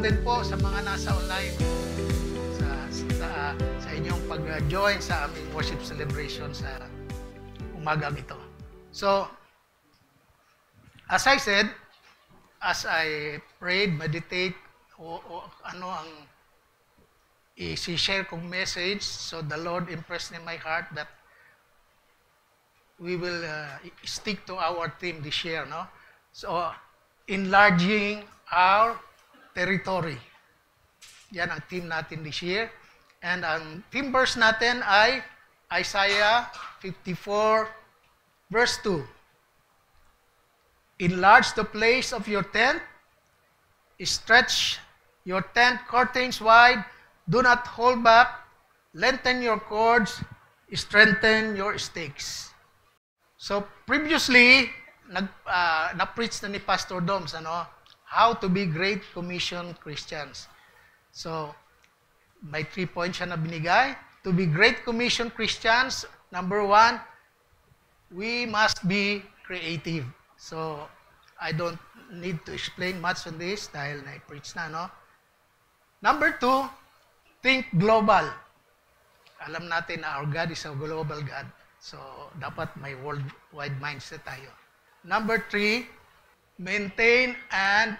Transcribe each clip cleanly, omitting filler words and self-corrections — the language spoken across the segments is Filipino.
din po sa mga nasa online sa inyong pag-join sa aming worship celebration sa umagang ito. So, as I said, as I prayed, meditate, ano ang i-share kong message, so the Lord impressed in my heart that we will stick to our theme this year, no? So, enlarging our territory. Yan ang theme natin this year. And ang theme verse natin ay Isaiah 54, verse 2. Enlarge the place of your tent, stretch your tent curtains wide, do not hold back, lengthen your cords, strengthen your stakes. So previously, na-preach na ni Pastor Doms, how to be Great Commission Christians. So, may 3 points siya na binigay. To be Great Commission Christians, number 1, we must be creative. So, I don't need to explain much on this dahil na-preach na, no? Number 2, think global. Alam natin na our God is a global God. So, dapat may worldwide mindset tayo. Number 3, maintain an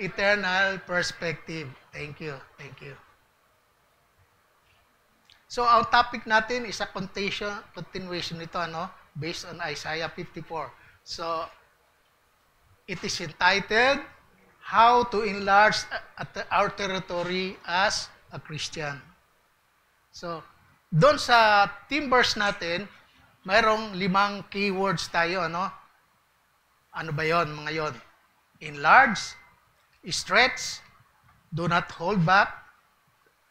eternal perspective. Thank you. Thank you. So, ang topic natin is a continuation nito, based on Isaiah 54. So, it is entitled, How to Enlarge Our Territory as a Christian. So, doon sa theme verse natin, mayroong 5 keywords tayo, Ano ba yon, mga yon? Enlarge, stretch, do not hold back,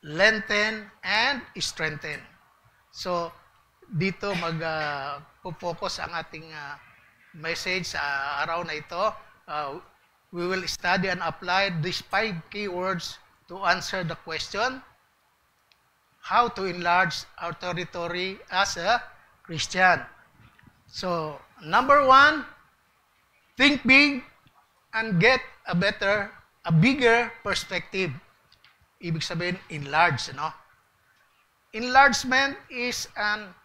lengthen, and strengthen. So, dito mag-focus ang ating message sa araw na ito. We will study and apply these 5 keywords to answer the question, how to enlarge our territory as a Christian. So, number 1, think big and get a bigger perspective. Ibig sabihin, enlarge, Enlargement is an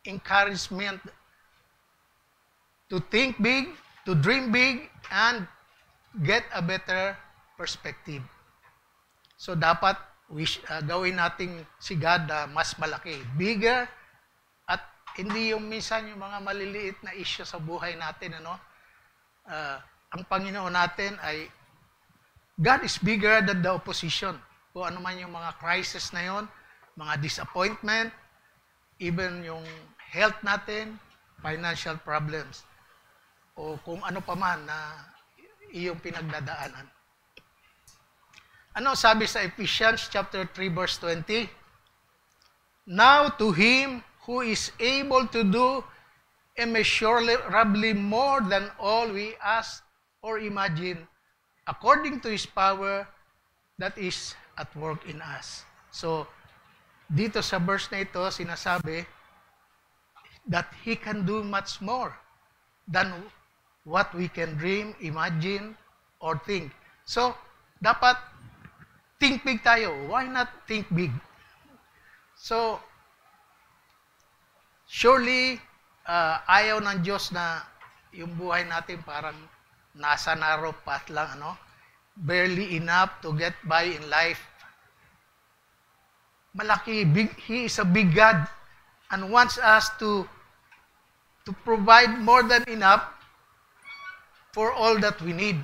encouragement to think big, to dream big, and get a better perspective. So, dapat gawin nating si God mas malaki, bigger, at hindi yung minsan yung mga maliliit na issue sa buhay natin, ang Panginoon natin ay God is bigger than the opposition. Kung ano man yung mga crisis na yon, mga disappointment, even yung health natin, financial problems, o kung ano pa man na iyong pinagdadaanan. Ano sabi sa Ephesians chapter 3 verse 20? Now to him who is able to do immeasurably more than all we ask or imagine, according to his power that is at work in us. So, dito sa verse na ito, sinasabi that he can do much more than what we can dream, imagine, or think. So, dapat think big tayo. Why not think big? So, surely, ayaw ng Diyos na yung buhay natin parang nasa narrow path lang, barely enough to get by in life. Malaki, big, He is a big God and wants us to provide more than enough for all that we need,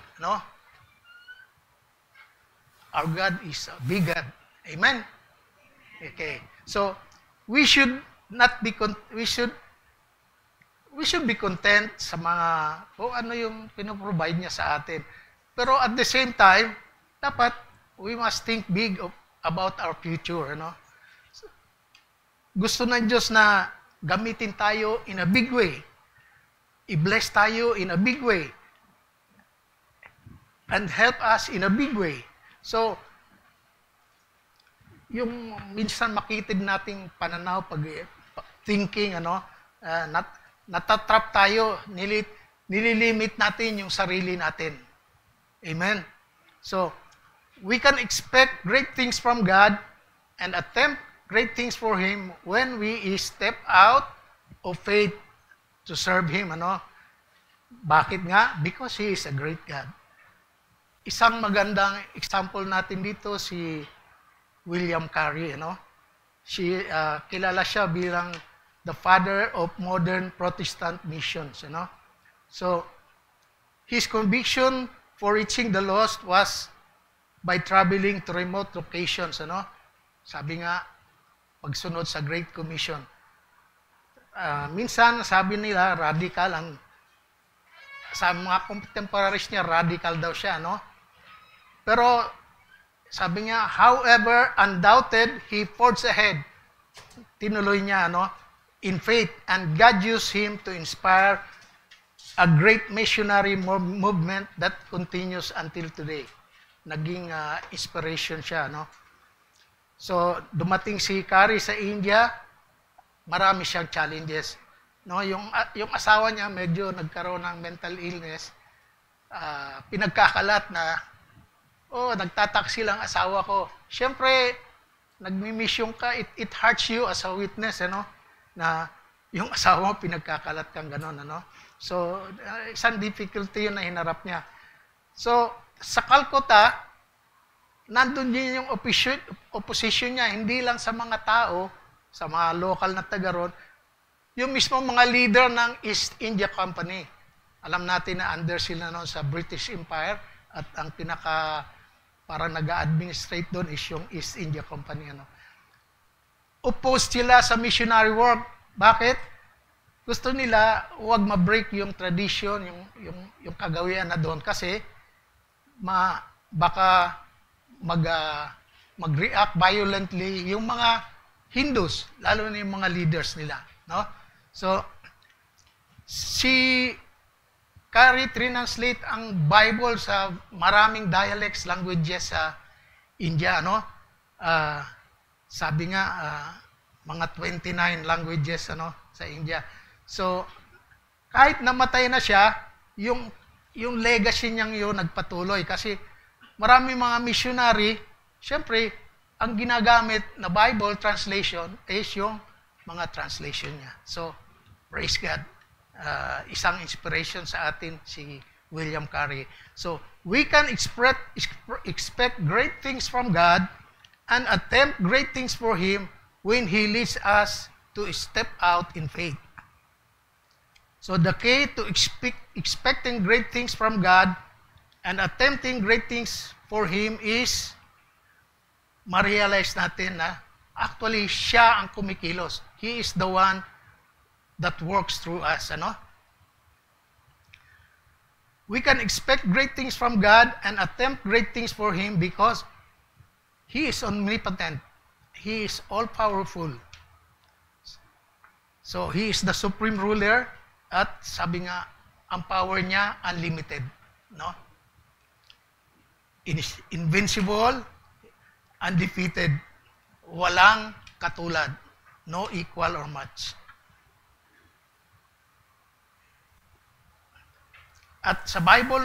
Our God is a big God. Amen? Okay. So, we should be content sa mga, ano yung pinoprovide niya sa atin. Pero at the same time, dapat we must think big about our future, Gusto ng Diyos na gamitin tayo in a big way. I-bless tayo in a big way. And help us in a big way. So, yung minsan makitid nating pananaw pag thinking, natatrap tayo, nililimit natin yung sarili natin. Amen? So, we can expect great things from God and attempt great things for Him when we step out of faith to serve Him. Ano? Bakit nga? Because He is a great God. Isang magandang example natin dito si William Carey. Ano? Kilala siya bilang the father of modern Protestant missions. Ano? So, his conviction for reaching the lost was by traveling to remote locations. Ano? Sabi nga, pagsunod sa Great Commission. Minsan, sabi nila, radical ang sa mga contemporaries niya, radical daw siya, no? Pero, sabi niya, however undoubted, he forged ahead. Tinuloy niya, no? In faith, and God used him to inspire a great missionary movement that continues until today. Naging inspiration siya, no? So, dumating si Carey sa India, marami siyang challenges. No, yung asawa niya medyo nagkaroon ng mental illness. Pinagkakalat na nagtataksi lang asawa ko. Siyempre, nagmi-mission ka, it hurts you as a witness, ano? Na yung asawa mo pinagkakalat kang gano'n, ano? So, isang difficulty yun na hinarap niya. So, sa Calcutta, nandun din yung opposition niya, hindi lang sa mga tao, sa mga local na taga ron, yung mismo mga leader ng East India Company. Alam natin na under sila noon sa British Empire at ang parang nag-administrate doon is yung East India Company. Ano. Opposed sila sa missionary work. Bakit? Gusto nila huwag ma-break yung tradition, yung kagawian na doon kasi baka mag-react violently yung mga Hindus, lalo na yung mga leaders nila. No? So, si Carey translate ang Bible sa maraming dialects, languages sa India. No? Sabi nga, mga 29 languages ano, sa India. So, kahit namatay na siya, yung legacy niyang yun nagpatuloy. Kasi marami mga missionary, syempre, ang ginagamit na Bible translation is yung mga translation niya. So, praise God. Isang inspiration sa atin si William Carey. So, we can expect great things from God and attempt great things for Him when He leads us to step out in faith. So, the key to expecting great things from God and attempting great things for Him is ma-realize natin na actually siya ang kumikilos. He is the one that works through us. Ano? We can expect great things from God and attempt great things for Him because He is omnipotent. He is all-powerful. So, He is the supreme ruler at sabi nga, ang power niya unlimited. No? Invincible, undefeated, walang katulad, no equal or match. At sa Bible,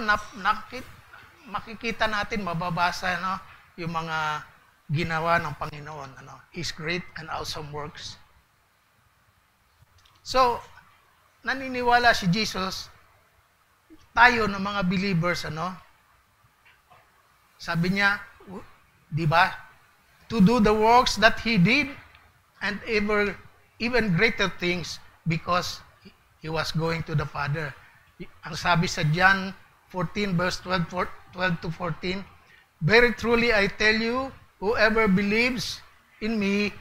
makikita natin, mababasa no, yung mga ginawa ng Panginoon, ano, His great and awesome works. So, naniniwala si Jesus, tayo ng mga believers, ano, sabi niya, di ba? To do the works that He did and even greater things because He was going to the Father. Ang sabi sa John 14 verse 12 to 14, very truly I tell you, whoever believes in me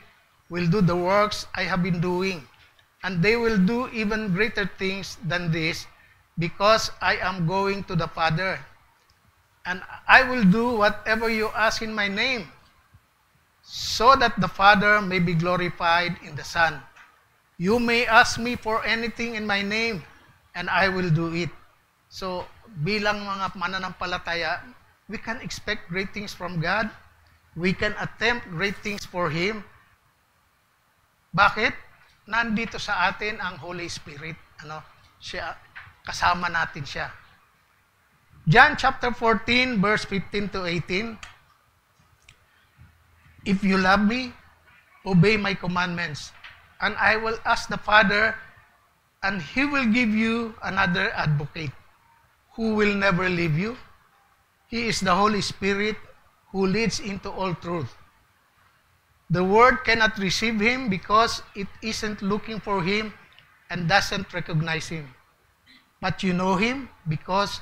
will do the works I have been doing, and they will do even greater things than this because I am going to the Father. And I will do whatever you ask in my name, so that the Father may be glorified in the Son. You may ask me for anything in my name, and I will do it. So, bilang mga mananampalataya, we can expect great things from God. We can attempt great things for Him. Bakit? Nandito sa atin ang Holy Spirit. Ano? Siya, kasama natin siya. John chapter 14, verse 15 to 18. If you love me, obey my commandments. And I will ask the Father, and He will give you another advocate who will never leave you. He is the Holy Spirit who leads into all truth. The world cannot receive Him because it isn't looking for Him and doesn't recognize Him. But you know Him because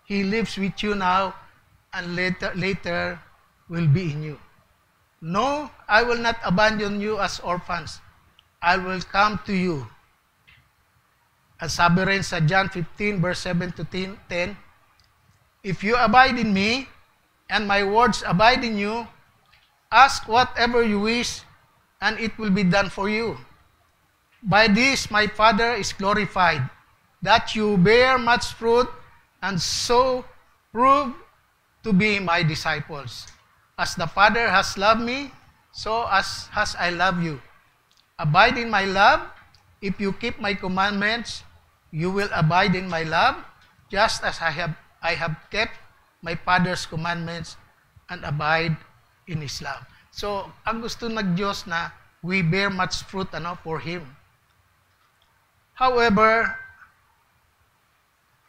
He lives with you now and later will be in you. No, I will not abandon you as orphans. I will come to you. At sabi rin sa John 15 verse 7 to 10, if you abide in me, and my words abide in you, ask whatever you wish, and it will be done for you. By this my Father is glorified, that you bear much fruit, and so prove to be my disciples. As the Father has loved me, so as I love you. Abide in my love. If you keep my commandments, you will abide in my love, just as I have kept my Father's commandments and abide in His love. So, ang gusto ng Diyos na we bear much fruit for Him. However,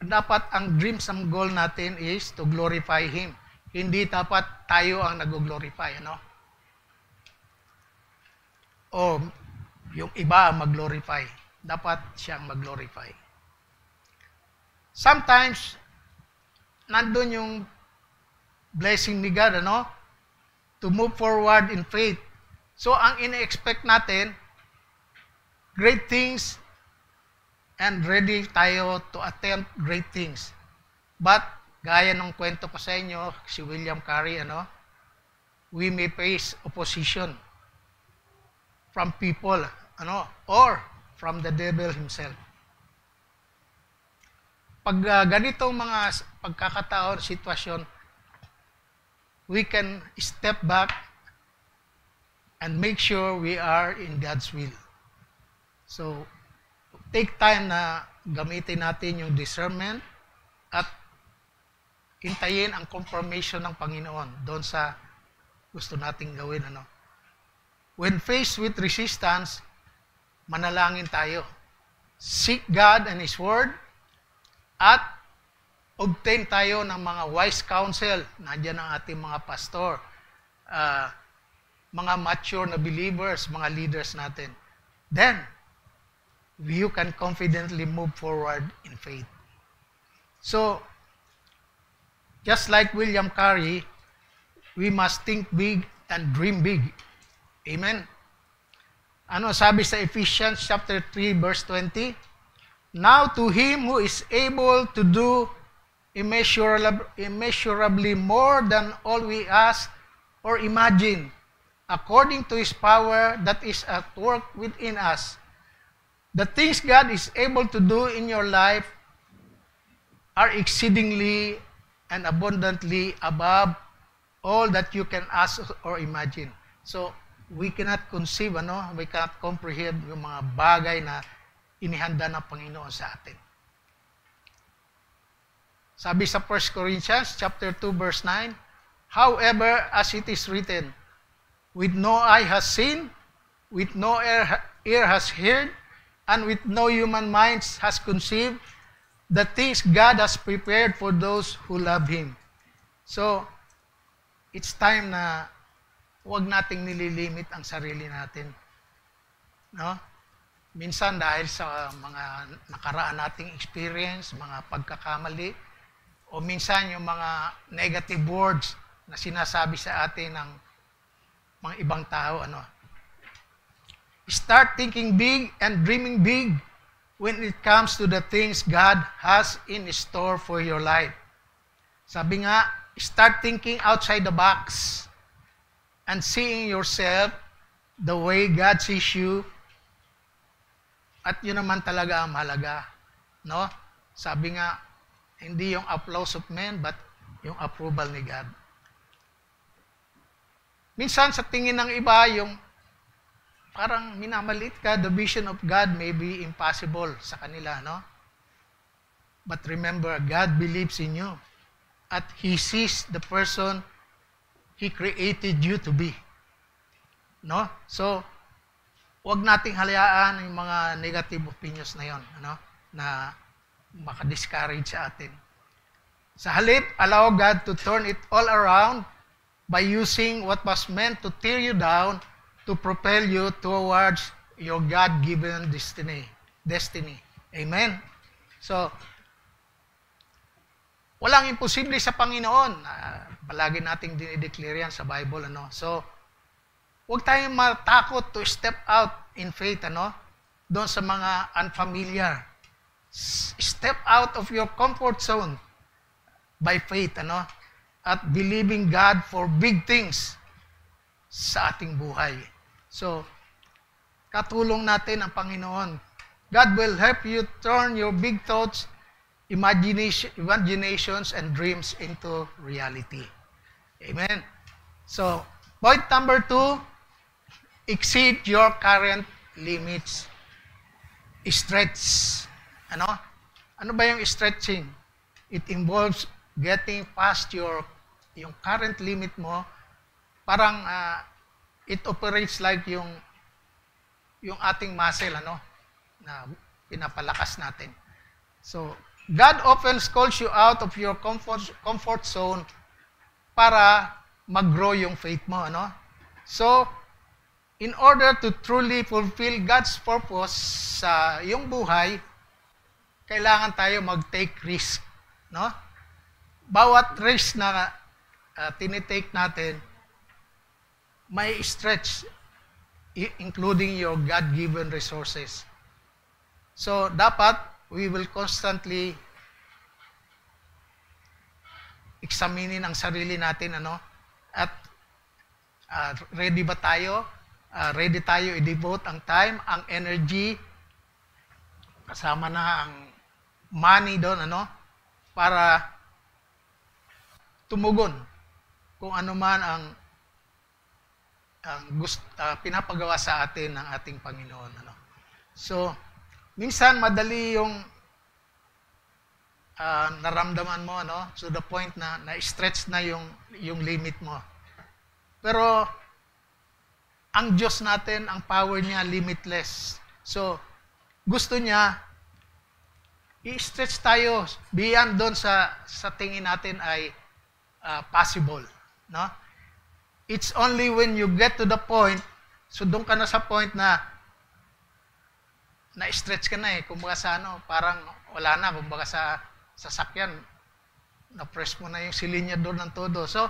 dapat ang dreams, ang goal natin is to glorify Him. Hindi dapat tayo ang nag-glorify, o yung iba ang mag-glorify. Dapat siyang mag-glorify. Sometimes, nandun yung blessing ni God, to move forward in faith. So, ang ina-expect natin, great things, and ready tayo to attempt great things. But, gaya ng kwento ko sa inyo, si William Carey, we may face opposition from people, or from the devil himself. Pag ganitong mga pagkakataon, sitwasyon, we can step back and make sure we are in God's will. So, take time na gamitin natin yung discernment at hintayin ang confirmation ng Panginoon doon sa gusto nating gawin. When faced with resistance, manalangin tayo. Seek God and His Word at obtain tayo ng mga wise counsel. Nandiyan ang ating mga pastor, mga mature na believers, mga leaders natin. Then, you can confidently move forward in faith. So, just like William Carey, we must think big and dream big. Amen? Sabi sa Ephesians chapter 3 verse 20? Now to Him who is able to do immeasurably more than all we ask or imagine, according to His power that is at work within us. The things God is able to do in your life are exceedingly and abundantly above all that you can ask or imagine. So, we cannot conceive, we cannot comprehend yung mga bagay na inihanda ng Panginoon sa atin. Sabi sa 1 Corinthians chapter 2 verse 9, however, as it is written, with no eye has seen, with no ear has heard, and with no human mind has conceived the things God has prepared for those who love Him. So, it's time na huwag nating nililimit ang sarili natin. Minsan dahil sa mga nakaraan nating experience, mga pagkakamali, o minsan yung mga negative words na sinasabi sa atin ng mga ibang tao. Start thinking big and dreaming big when it comes to the things God has in store for your life. Sabi nga, start thinking outside the box and seeing yourself the way God sees you. At yun naman talaga ang mahalaga. Sabi nga, hindi yung applause of men, but yung approval ni God. Minsan sa tingin ng iba, yung parang minamalit ka, the vision of God may be impossible sa kanila, But remember, God believes in you. At He sees the person He created you to be. No? So, huwag nating halayaan yung mga negative opinions na yon, ano? Na maka-discourage sa atin. Sa halip, allow God to turn it all around by using what was meant to tear you down to propel you towards your God-given destiny. Amen? So, walang imposible sa Panginoon. Palagi nating dinideclare yan sa Bible. Ano? So, huwag tayong matakot to step out in faith. Ano? Doon sa mga unfamiliar. Step out of your comfort zone by faith. Ano? At believing God for big things sa ating buhay. So, katulong natin ang Panginoon. God will help you turn your big thoughts, imaginations, and dreams into reality. Amen. So, point number 2, exceed your current limits. Stretch. Ano? Ano ba yung stretching? It involves getting past yung current limit mo. Parang it operates like yung ating muscle, ano, na pinapalakas natin. So, God often calls you out of your comfort zone para mag-grow yung faith mo, ano? So, in order to truly fulfill God's purpose sa iyong buhay, kailangan tayo mag-take risk, no? Bawat risk na tinitake natin, may stretch, including your God-given resources. So, dapat we will constantly examinin ang sarili natin, ano? At ready ba tayo? Ready tayo i-devote ang time, ang energy, kasama na ang money doon, ano? Para tumugon kung ano man ang pinapagawa sa atin ng ating Panginoon, ano? So, minsan madali yung naramdaman mo, ano, to the point na na-stretch na yung limit mo. Pero ang Diyos natin, ang power niya limitless. So, gusto niya i-stretch tayo beyond doon sa tingin natin ay possible, no? It's only when you get to the point, so doon ka na sa point na na-stretch ka na kumbaga sa parang wala na, kumbaga sa sasakyan, na-press mo na yung silinyador ng todo. So,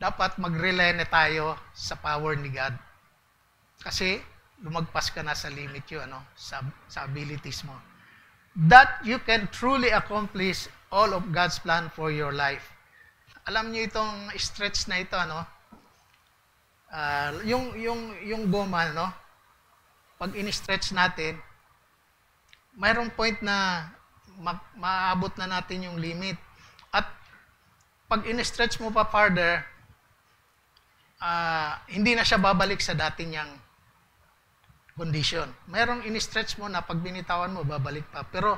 dapat mag-rely na tayo sa power ni God. Kasi, lumagpas ka na sa limit yun, sa abilities mo. That you can truly accomplish all of God's plan for your life. Alam niyo itong stretch na ito, yung goma, pag in-stretch natin, mayroong point na maabot na natin yung limit. At pag in-stretch mo pa farther, hindi na siya babalik sa dati niyang condition. Mayroong in-stretch mo na pag binitawan mo, babalik pa. Pero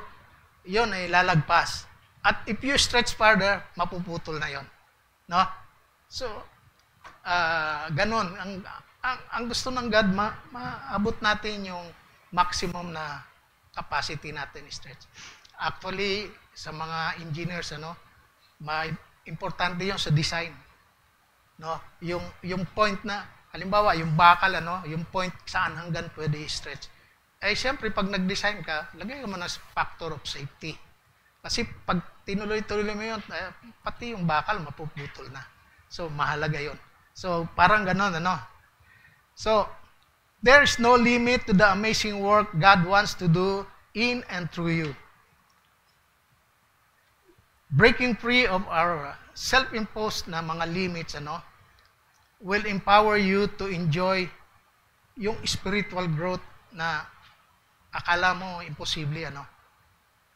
yun ay lalagpas. At if you stretch farther, mapuputol na yon, no? So, ganun. Ang gusto ng God, maabot natin yung maximum na capacity natin stretch. Actually, sa mga engineers, importante yun sa design. No? Yung point na, halimbawa, yung bakal, yung point saan hanggang pwede i-stretch. Siyempre, pag nag-design ka, lagay mo na factor of safety. Kasi pag tinuloy-tuloy mo yun, pati yung bakal mapuputol na. So, mahalaga yun. So, parang ganon, So, there is no limit to the amazing work God wants to do in and through you. Breaking free of our self-imposed na mga limits, will empower you to enjoy yung spiritual growth na akala mo imposible,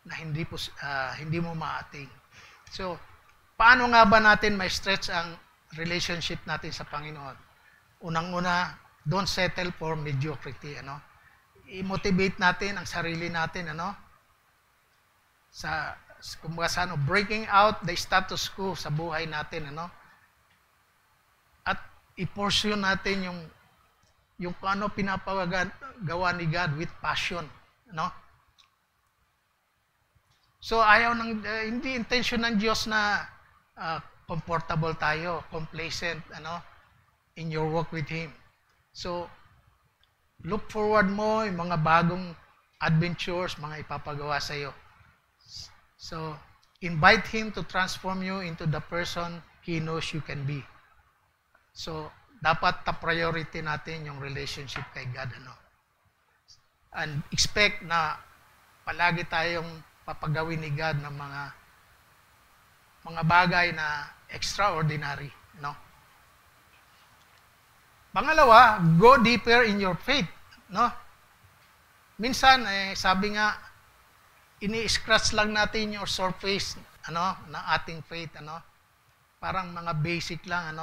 na hindi mo maating. So, paano nga ba natin ma-stretch ang relationship natin sa Panginoon? Unang-una, don't settle for mediocrity, I-motivate natin ang sarili natin, kumbaga sa breaking out the status quo sa buhay natin, At i-pursue natin yung kung ano pinapagawa ni God with passion, no? So hindi intention ng Diyos na comfortable tayo, complacent, in your work with Him. So look forward mo yung mga bagong adventures, mga ipapagawa sa iyo. So invite Him to transform you into the person He knows you can be. So dapat top priority natin yung relationship kay God, And expect na palagi tayong papagawin ni God ng mga bagay na extraordinary, Pangalawa, go deeper in your faith, Minsan sabi nga ini-scratch lang natin yung surface, ng ating faith, Parang mga basic lang,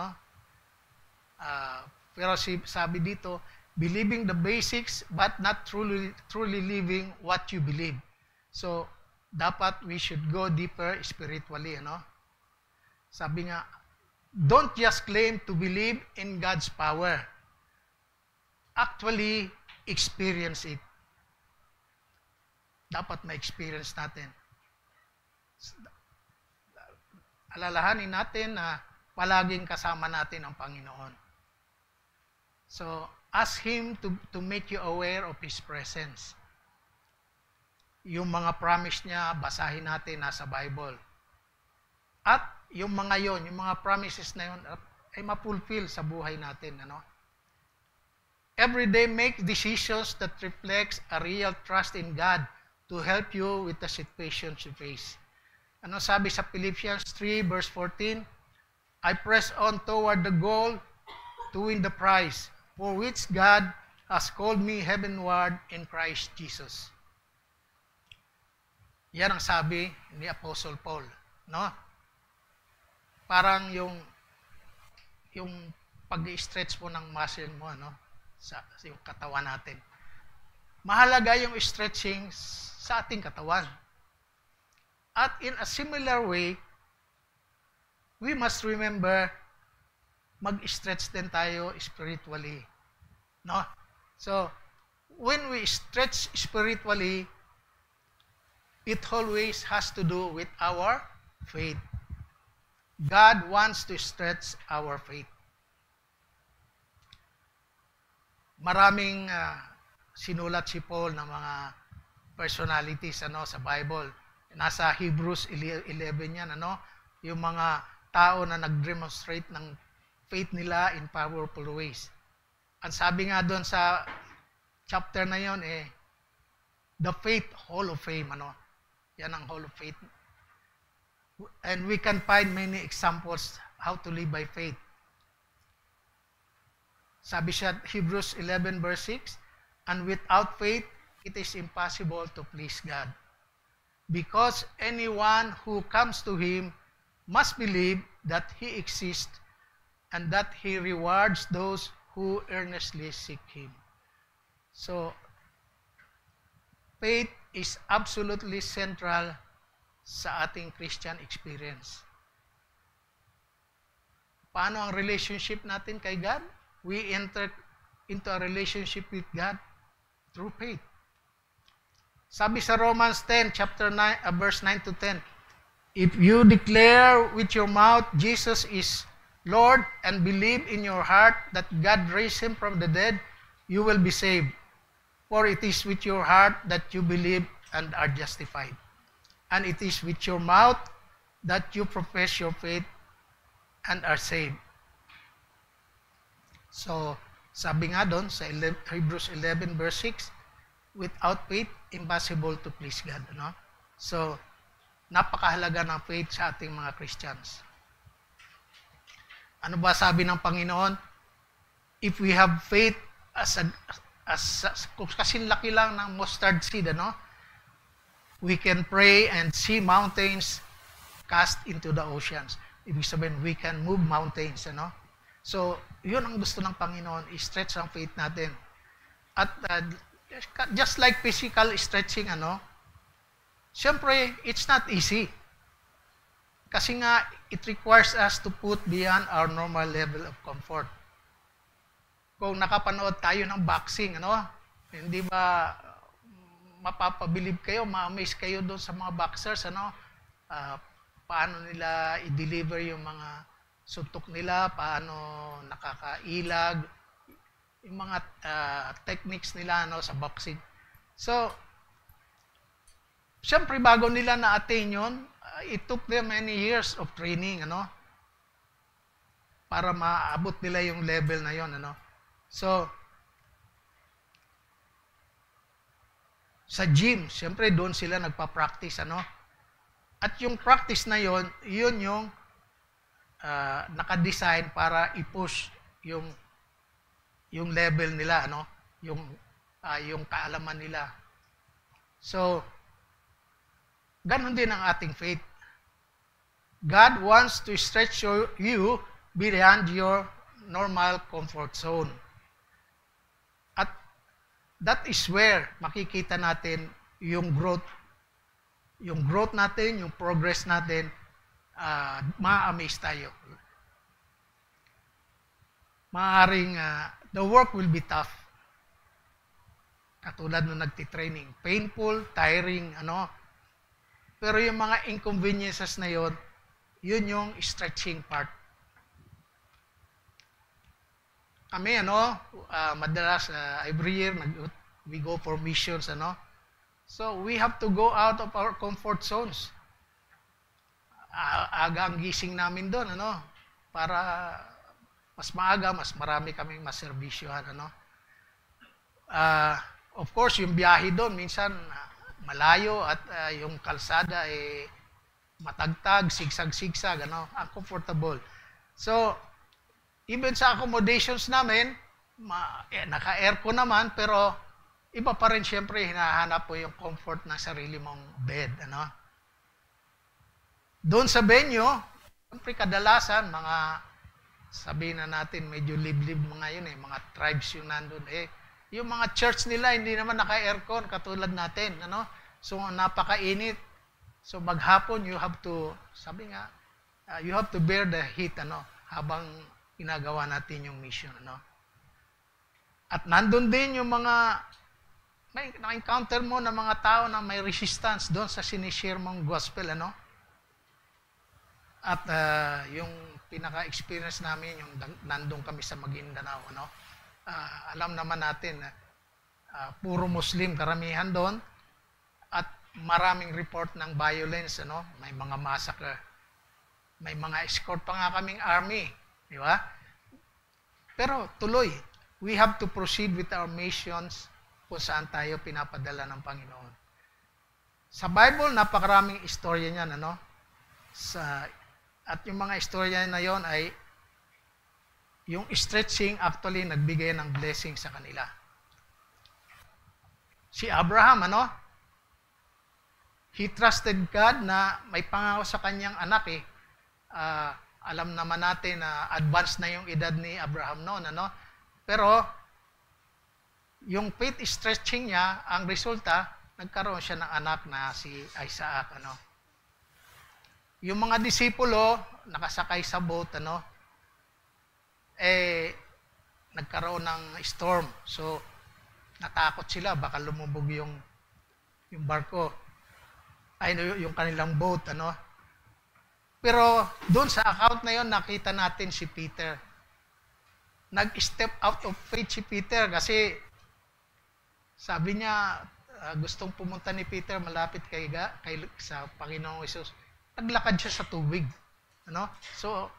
pero sabi dito, believing the basics but not truly living what you believe. So, dapat we should go deeper spiritually, Sabi nga, don't just claim to believe in God's power. Actually, experience it. Dapat ma-experience natin. Alalahanin natin na palaging kasama natin ang Panginoon. So, ask Him to make you aware of His presence. Yung mga promise niya, basahin natin nasa Bible. At yung mga promises na yun, ay mapulfill sa buhay natin, Every day, make decisions that reflects a real trust in God to help you with the situations you face. Ano sabi sa Philippians 3 verse 14? I press on toward the goal to win the prize, for which God has called me heavenward in Christ Jesus. Yan ang sabi ni Apostle Paul, Parang yung pag-stretch mo ng muscle mo, sa yung katawan natin. Mahalaga yung stretching sa ating katawan. At in a similar way, we must remember mag-stretch din tayo spiritually, So, when we stretch spiritually, it always has to do with our faith. God wants to stretch our faith. Maraming sinulat si Paul ng mga personalities sa Bible. Nasa Hebrews 11 yan, yung mga tao na nag-demonstrate ng faith nila in powerful ways. Ang sabi nga doon sa chapter na yon, the Faith Hall of Fame, Yan ang Hall of Faith. And we can find many examples how to live by faith. Sabi siya, Hebrews 11 verse 6, and without faith, it is impossible to please God. Because anyone who comes to Him must believe that He exists and that He rewards those who earnestly seek Him. So, faith is absolutely central sa ating Christian experience. Paano ang relationship natin kay God? We enter into a relationship with God through faith. Sabi sa Romans 10, chapter 9, verse 9 to 10, if you declare with your mouth Jesus is Lord and believe in your heart that God raised Him from the dead, you will be saved. For it is with your heart that you believe and are justified. And it is with your mouth that you profess your faith and are saved. So, sabi nga doon sa Hebrews 11 verse 6, without faith, impossible to please God. So, napakahalaga ng faith sa ating mga Christians. Ano ba sabi ng Panginoon? If we have faith kasing laki lang ng mustard seed, we can pray and see mountains cast into the oceans. Ibig sabihin, we can move mountains, So, yun ang gusto ng Panginoon, i-stretch ang faith natin. At just like physical stretching, siyempre, it's not easy. Kasi nga, it requires us to put beyond our normal level of comfort. kung nakapanood tayo ng boxing, ano? Hindi ba mapapabilib kayo, ma-amaze kayo doon sa mga boxers, ano? Paano nila i-deliver yung mga suntok nila, paano nakakailag, yung mga techniques nila, ano, sa boxing. So, siyempre bago nila na-attain yun, it took them many years of training, ano? Para maabot nila yung level na yon, ano? So, sa gym, siyempre doon sila nagpa-practice, ano? At yung practice na yon, yun yung naka-design para i-push yung level nila, ano? Yung kaalaman nila. So, ganun din ang ating faith. God wants to stretch you beyond your normal comfort zone. At that is where makikita natin yung growth natin, yung progress natin, ma-amaze tayo. Maaaring the work will be tough. Katulad nung nagtitraining, painful, tiring, ano. Pero yung mga inconveniences na yun yung stretching part. Kami, ano, madalas every year we go for missions, ano. So we have to go out of our comfort zones. Aga ang gising namin doon, ano, para mas maaga, mas marami kaming maservisyohan, ano. Of course, yung biyahe doon minsan malayo at yung kalsada matagtag, sigsag-sigsag, ano, uncomfortable. So, even sa accommodations namin, naka-aircon naman, pero iba pa rin siyempre, hinahanap po yung comfort ng sarili mong bed, ano. Doon sa venue, siyempre kadalasan, sabihin na natin, medyo liblib mga yun, mga tribes yung nandun. Yung mga church nila, hindi naman naka-aircon, katulad natin, ano. So, napakainit. So, maghapon, you have to bear the heat, ano, habang ginagawa natin yung mission, ano. At nandun din yung may na-encounter mo na mga tao na may resistance doon sa sinishare mong gospel, ano. At yung pinaka-experience namin, yung nandun kami sa Maguindanao, ano. Alam naman natin na puro Muslim karamihan doon at maraming report ng violence, ano, may mga massacre. May mga escort pa nga kaming army, di ba? Pero tuloy, we have to proceed with our missions kung saan tayo pinapadala ng Panginoon. Sa Bible, napakaraming istorya niyan, ano? At yung mga istorya na yon ay yung stretching actually nagbigay ng blessing sa kanila. Si Abraham, ano? He trusted God na may pangako sa kanyang anak, alam naman natin na advanced na yung edad ni Abraham noon, ano? Pero yung faith stretching niya, ang resulta, nagkaroon siya ng anak na si Isaac, ano? Yung mga disipulo, nakasakay sa boat, ano? Nagkaroon ng storm. So, natakot sila, baka lumubog yung barko. Yung kanilang boat, ano? Pero doon sa account na yon, nakita natin si Peter. Nag-step out of faith si Peter kasi sabi niya, gustong pumunta ni Peter malapit sa Panginoong Hesus. Naglakad siya sa tubig. Ano? So,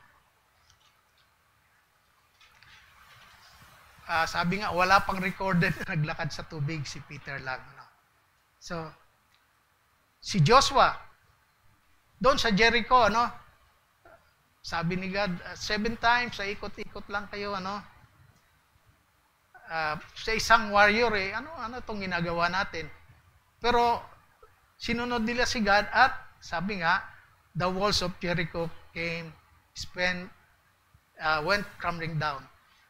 sabi nga, wala pang recorded na naglakad sa tubig si Peter lang. Ano? So, si Joshua, doon sa Jericho, ano? Sabi ni God, 7 times, ikot-ikot lang kayo, ano? Sa isang warrior, ano itong ginagawa natin? Pero, sinunod nila si God at, sabi nga, the walls of Jericho went crumbling down.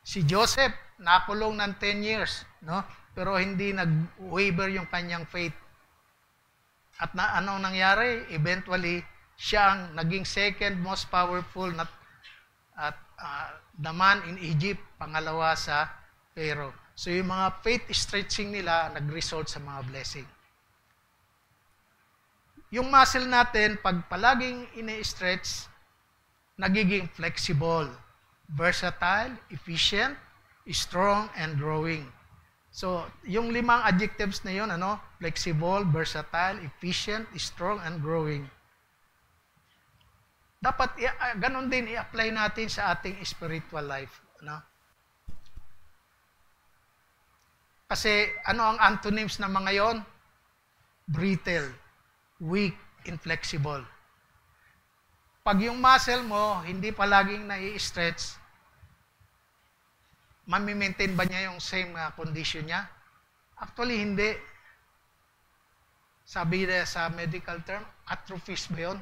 Si Joseph, nakulong ng 10 years, no? Pero hindi nag-waver yung kanyang faith. At anong nangyari? Eventually, siya ang naging second most powerful na man in Egypt, pangalawa sa Pero, so yung mga faith stretching nila, nag-result sa mga blessing. Yung muscle natin, pag palaging ini-stretch, nagiging flexible, versatile, efficient, strong, and growing. So, yung 5 adjectives na yun, flexible, versatile, efficient, strong, and growing. Dapat, ganun din i-apply natin sa ating spiritual life. Kasi, ano ang antonyms ng mga yon? Brittle, weak, inflexible. Pag yung muscle mo, hindi palaging nai-stretch, mami-maintain ba niya yung same condition niya? Actually, hindi. Sabi na sa medical term, atrophies ba yun?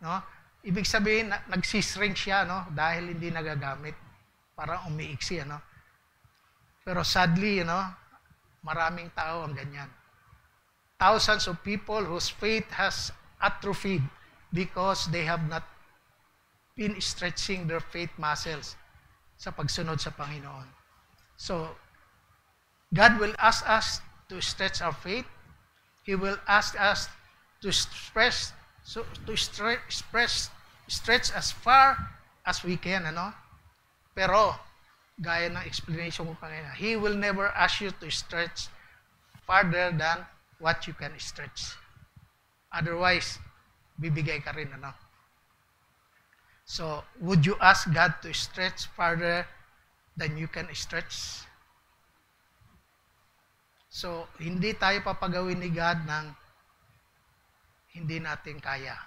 No? Ibig sabihin, nagsishrink siya, dahil hindi nagagamit. Parang umiiksi, Pero sadly, maraming tao ang ganyan. Thousands of people whose faith has atrophied because they have not been stretching their faith muscles sa pagsunod sa Panginoon. So, God will ask us to stretch our faith. He will ask us to stretch as far as we can, Pero, gaya ng explanation ko kanina, He will never ask you to stretch farther than what you can stretch. Otherwise, bibigay ka rin, So, would you ask God to stretch farther than you can stretch? So, hindi tayo papagawin ni God ng hindi natin kaya.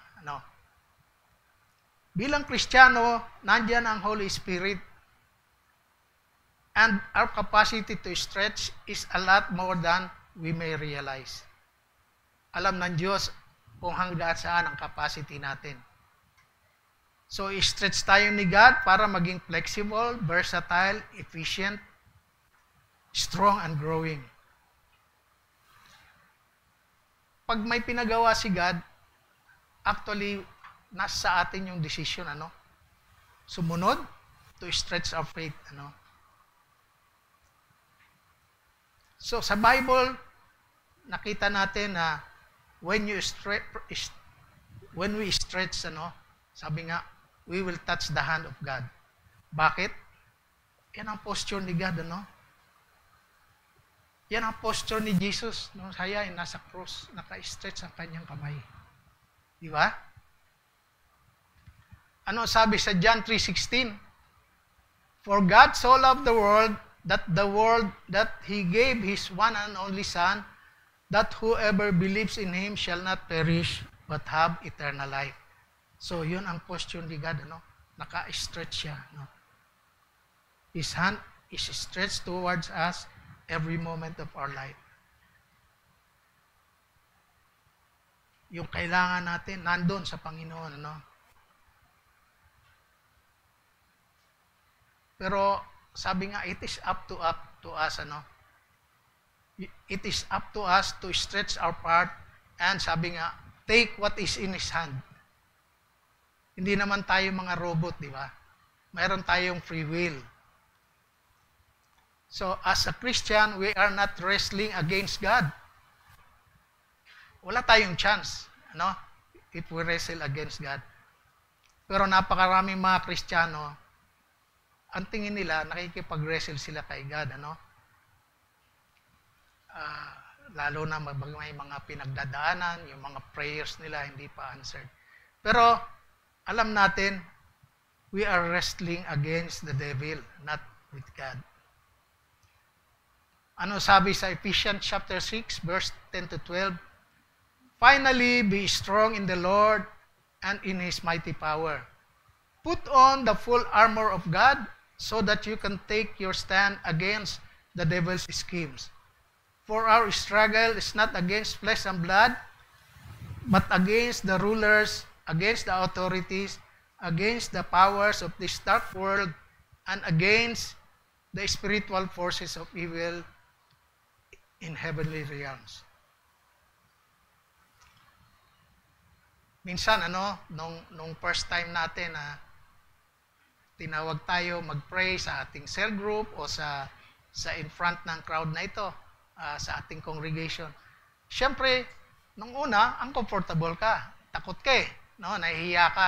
Bilang Kristiyano, nandiyan ang Holy Spirit. And our capacity to stretch is a lot more than we may realize. Alam ng Diyos kung hanggang saan ang capacity natin. So, stretch tayo ni God para maging flexible, versatile, efficient, strong, and growing. Pag may pinagawa si God, actually, nasa atin yung decision, Sumunod to stretch our faith, So, sa Bible, nakita natin na when we stretch, sabi nga, we will touch the hand of God. Bakit? Yan ang posture ni God, Yan ang posture ni Jesus nung siya ay nasa cross, naka-stretch ang kanyang kamay. Di ba? Ano sabi sa John 3:16? For God so loved the world that He gave His one and only Son, that whoever believes in Him shall not perish, but have eternal life. So, yun ang posture ni God, Naka-stretch siya, His hand is stretched towards us every moment of our life. Yung kailangan natin, nandun sa Panginoon, Pero, sabi nga, it is up to us, It is up to us to stretch our part, and sabi nga, take what is in His hand. Hindi naman tayo mga robot, di ba? Mayroon tayong free will. So, as a Christian, we are not wrestling against God. Wala tayong chance, if we wrestle against God. Pero napakaraming mga Kristiyano, ang tingin nila, nakikipag-wrestle sila kay God, lalo na may mga pinagdadaanan, yung mga prayers nila hindi pa answered. Pero, alam natin, we are wrestling against the devil, not with God. Ano sabi sa Ephesians chapter 6, verse 10 to 12? Finally, be strong in the Lord and in His mighty power. Put on the full armor of God so that you can take your stand against the devil's schemes. For our struggle is not against flesh and blood, but against the rulers, against the authorities, against the powers of this dark world, and against the spiritual forces of evil in heavenly realms. Minsan, nung first time natin na tinawag tayo mag-pray sa ating cell group o sa sa in front ng crowd na ito, sa ating congregation. Siyempre, nung una, uncomfortable ka. Takot ka eh. No? Nahihiya ka.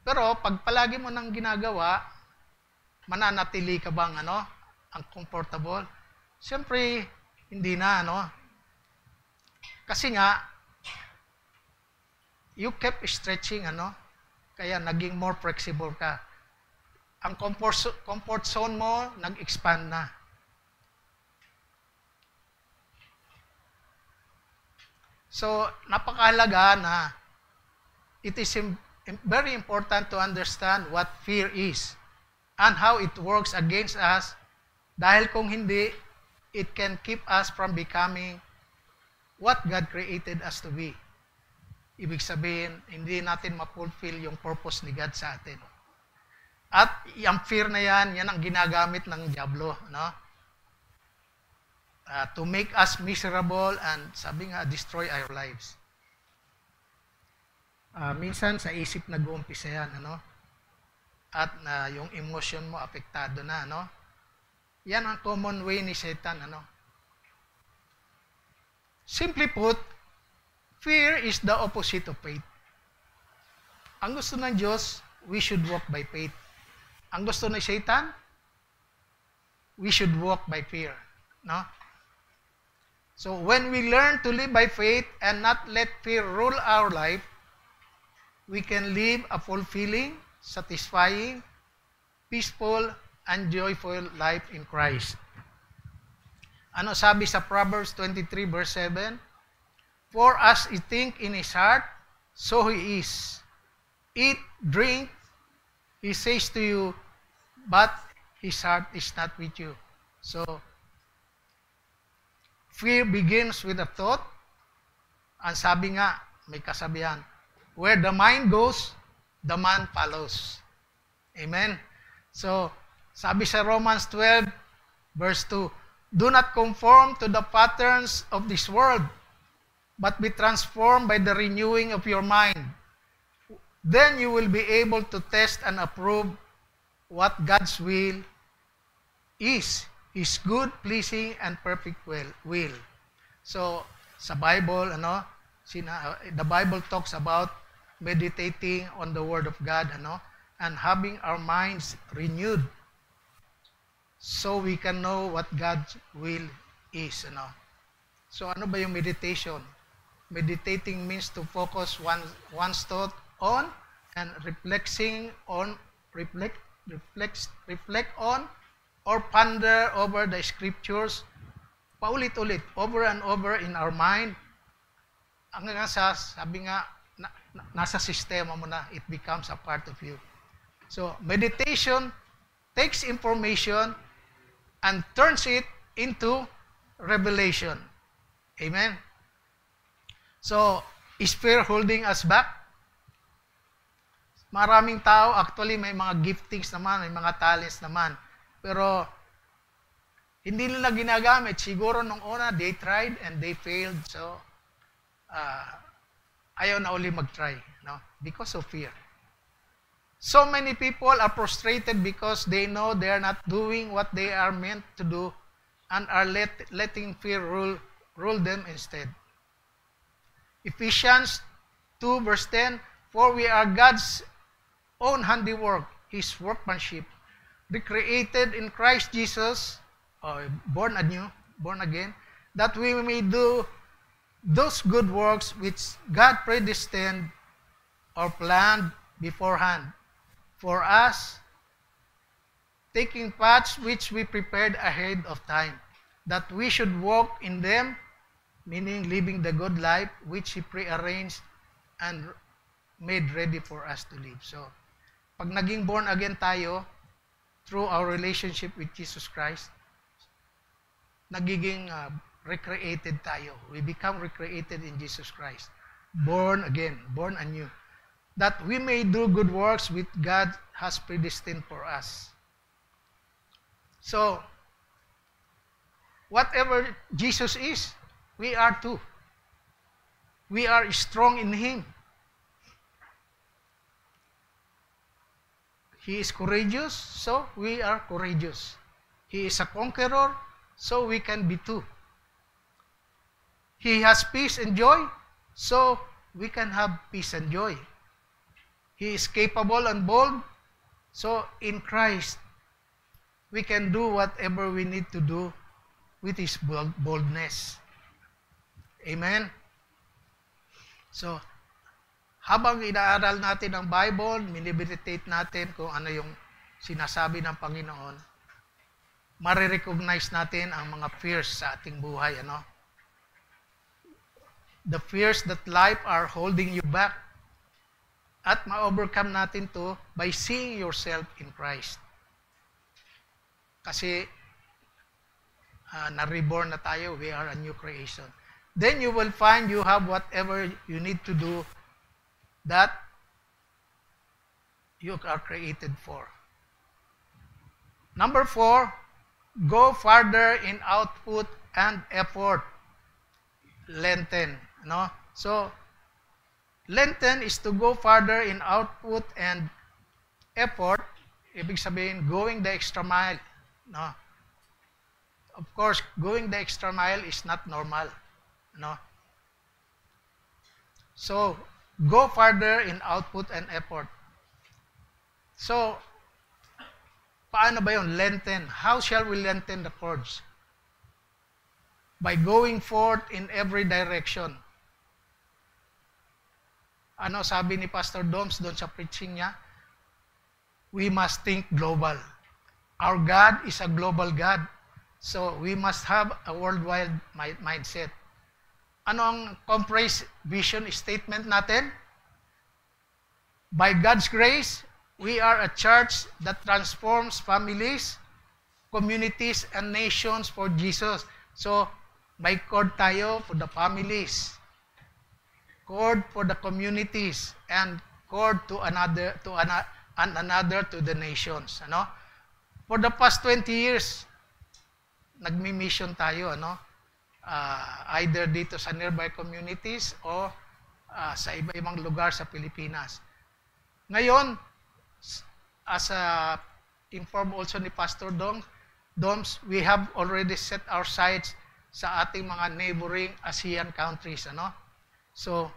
Pero pag palagi mo nang ginagawa, mananatili ka bang uncomfortable? Siyempre, hindi na. Kasi nga, you kept stretching, kaya naging more flexible ka. Ang comfort zone mo, nag-expand na. So, napakahalaga na it is very important to understand what fear is and how it works against us, dahil kung hindi, it can keep us from becoming what God created us to be. Ibig sabihin, hindi natin ma-fulfill yung purpose ni God sa atin. At yung fear na yan ang ginagamit ng diablo, to make us miserable and, sabi nga, destroy our lives. Minsan sa isip nag-uumpisa yan, at yung emotion mo apektado na, Yan ang common way ni Satan, Simply put, fear is the opposite of faith. Ang gusto ng Diyos, we should walk by faith. Ang gusto ng Satan, we should walk by fear. So when we learn to live by faith and not let fear rule our life, we can live a fulfilling, satisfying, peaceful, and joyful life in Christ. Ano sabi sa Proverbs 23 verse 7? For as he think in his heart, so he is. Eat, drink, he says to you, but his heart is not with you. So, fear begins with a thought. Ang sabi nga, may kasabihan, where the mind goes, the man follows. Amen? So, sabi sa Romans 12, verse 2, do not conform to the patterns of this world, but be transformed by the renewing of your mind. Then you will be able to test and approve what God's will is, His good, pleasing, and perfect will. So, sa Bible, the Bible talks about meditating on the Word of God, and having our minds renewed so we can know what God's will is. So, ano ba yung meditation? Meditating means to focus one's thought on and reflect on or ponder over the scriptures paulit-ulit, over and over in our mind. Hanggang sabi nga, nasa sistema mo na, it becomes a part of you. So, meditation takes information and turns it into revelation. Amen? So, is fear holding us back? Maraming tao, actually, may mga giftings naman, may mga talents naman. Pero, hindi nila ginagamit. Siguro nung una, they tried and they failed. So, ayaw na uli mag-try. Because of fear. So many people are frustrated because they know they are not doing what they are meant to do and are letting fear rule them instead. Ephesians 2 verse 10, for we are God's own handiwork, His workmanship, recreated in Christ Jesus, born again, that we may do those good works which God predestined or planned beforehand for us, taking paths which we prepared ahead of time, that we should walk in them, meaning living the good life which He prearranged and made ready for us to live. So, pag naging born again tayo, through our relationship with Jesus Christ, nagiging recreated tayo. We become recreated in Jesus Christ. Born again, born anew. That we may do good works which God has predestined for us. So, whatever Jesus is, we are too. We are strong in Him. He is courageous, so we are courageous. He is a conqueror, so we can be too. He has peace and joy, so we can have peace and joy. He is capable and bold, so in Christ, we can do whatever we need to do with His boldness. Amen? So, habang inaaral natin ang Bible, minimeditate natin kung ano yung sinasabi ng Panginoon, marirecognize natin ang mga fears sa ating buhay. Ano? The fears that life are holding you back. At ma-overcome natin to by seeing yourself in Christ. Kasi na-reborn na tayo, we are a new creation. Then you will find you have whatever you need to do that you are created for. Number 4, go farther in output and effort. Lenten. No? So, Lenten is to go farther in output and effort. Ibig sabihin, going the extra mile. No? Of course, going the extra mile is not normal. No? So, go farther in output and effort. So, paano ba yun? Lenten. How shall we lengthen the cords? By going forth in every direction. Ano sabi ni Pastor Doms doon sa preaching niya? We must think global. Our God is a global God. So, we must have a worldwide mindset. Ano ang compressed vision statement natin? By God's grace, we are a church that transforms families, communities, and nations for Jesus. So, may cord tayo for the families, cord for the communities, and cord to another to the nations. Ano? For the past 20 years, nagmi-mission tayo, ano? Either dito sa nearby communities o sa iba-ibang lugar sa Pilipinas. Ngayon, as informed also ni Pastor Doms, we have already set our sights sa ating mga neighboring ASEAN countries. Ano? So,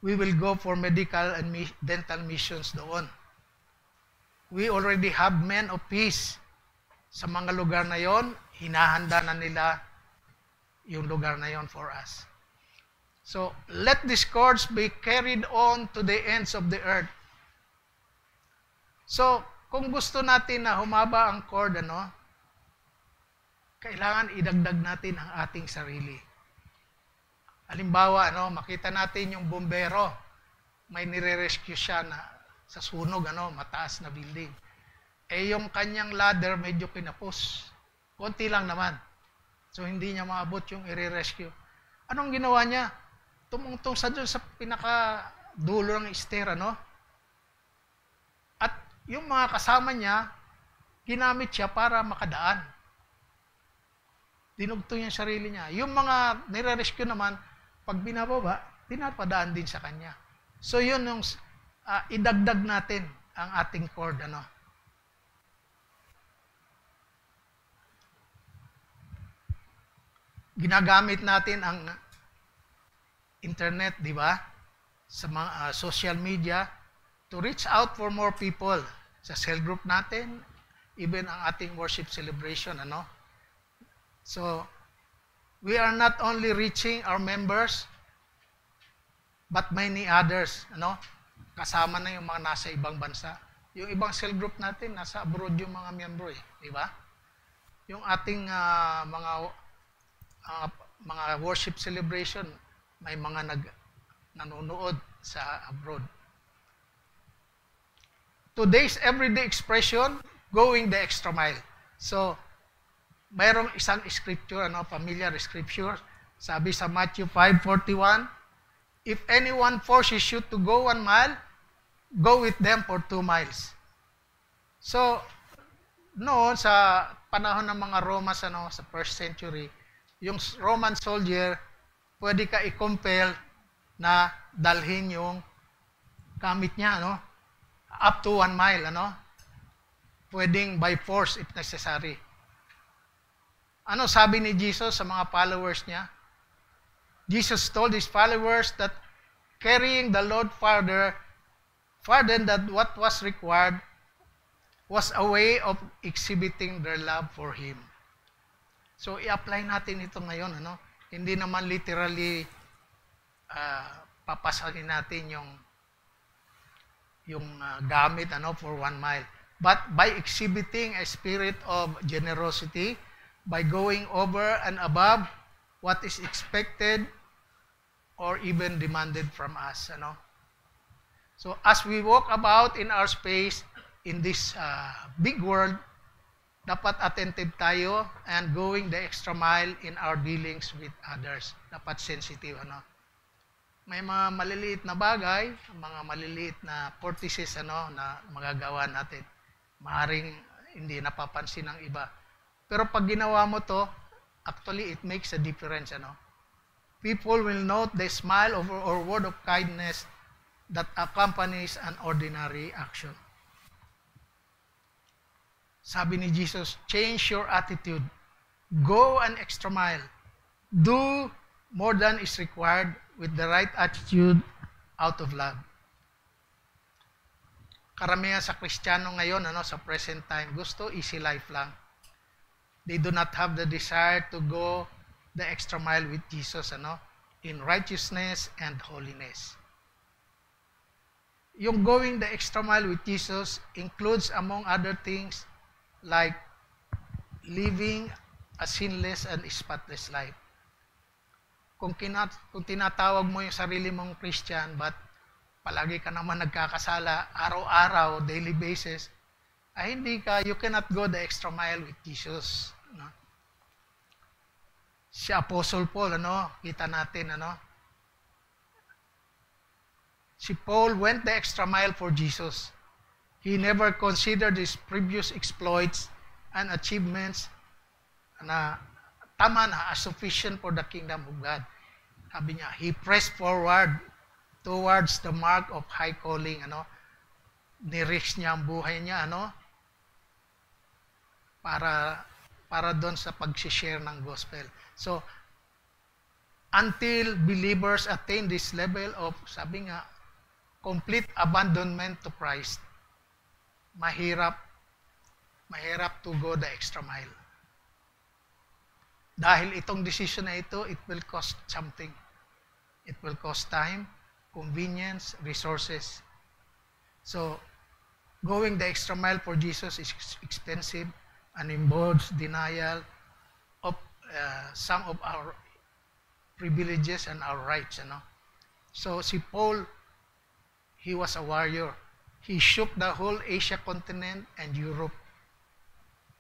we will go for medical and dental missions doon. We already have men of peace sa mga lugar na yon. Hinahanda na nila yung lugar na yon for us. So, let these cords be carried on to the ends of the earth. So, kung gusto natin na humaba ang cord, ano, kailangan idagdag natin ang ating sarili. Halimbawa, ano, makita natin yung bombero, may nire-rescue siya na sa sunog, ano, mataas na building. Eh, yung kanyang ladder medyo kinapos. Konti lang naman. So, hindi niya maabot yung i-rescue. Anong ginawa niya? Tumungtong sa doon sa pinaka-dulo ng stair, ano? At yung mga kasama niya, ginamit siya para makadaan. Dinugtong niya sarili niya. Yung mga nire-rescue naman, pag binababa, pinapadaan din sa kanya. So, yun yung idagdag natin ang ating cord, ano? Ginagamit natin ang internet, di ba? Sa mga social media to reach out for more people. Sa cell group natin, even ang ating worship celebration, ano? So, we are not only reaching our members, but many others, ano? Kasama na yung mga nasa ibang bansa. Yung ibang cell group natin, nasa abroad yung mga miyembro, di ba? Yung ating mga worship celebration, may mga nanonood sa abroad. Today's everyday expression, going the extra mile. So, mayroong isang scripture, ano, familiar scripture, sabi sa Matthew 5:41, if anyone forces you to go 1 mile, go with them for 2 miles. So, noon sa panahon ng mga Romans, ano, sa 1st century, yung Roman soldier, pwede ka i-compel na dalhin yung gamit niya, ano, up to 1 mile, ano, pwedeng by force if necessary. Ano sabi ni Jesus sa mga followers niya? Jesus told his followers that carrying the Lord farther than what was required was a way of exhibiting their love for Him. So, i-apply natin ito ngayon. Ano? Hindi naman literally papasahin natin yung gamit for 1 mile. But by exhibiting a spirit of generosity, by going over and above what is expected or even demanded from us. So as we walk about in our space, in this big world, dapat attentive tayo and going the extra mile in our dealings with others. Dapat sensitive. May mga maliliit na bagay, mga maliliit na courtesies na magagawa natin. Maaring hindi napapansin ng iba. Pero pag ginawa mo to, actually it makes a difference. People will note the smile or word of kindness that accompanies an ordinary action. Sabi ni Jesus, change your attitude. Go an extra mile. Do more than is required with the right attitude out of love. Karamihan sa Kristiyano ngayon, sa present time, gusto easy life lang. They do not have the desire to go the extra mile with Jesus, in righteousness and holiness. Yung going the extra mile with Jesus includes, among other things, like living a sinless and spotless life. Kung tinatawag mo yung sarili mong Christian, but palagi ka naman nagkakasala, araw-araw, daily basis, ay you cannot go the extra mile with Jesus. Si Apostle Paul, kita natin, si Paul went the extra mile for Jesus. He never considered his previous exploits and achievements na tama na as sufficient for the kingdom of God. Sabi niya, he pressed forward towards the mark of high calling. Ni-risk niya ang buhay niya, para doon sa pag-share ng gospel. So, until believers attain this level of, sabi nga, complete abandonment to Christ, mahirap to go the extra mile. Dahil itong decision na ito, it will cost something. It will cost time, convenience, resources. So, going the extra mile for Jesus is expensive and involves denial of some of our privileges and our rights. So, si Paul, he was a warrior. He shook the whole Asia continent and Europe.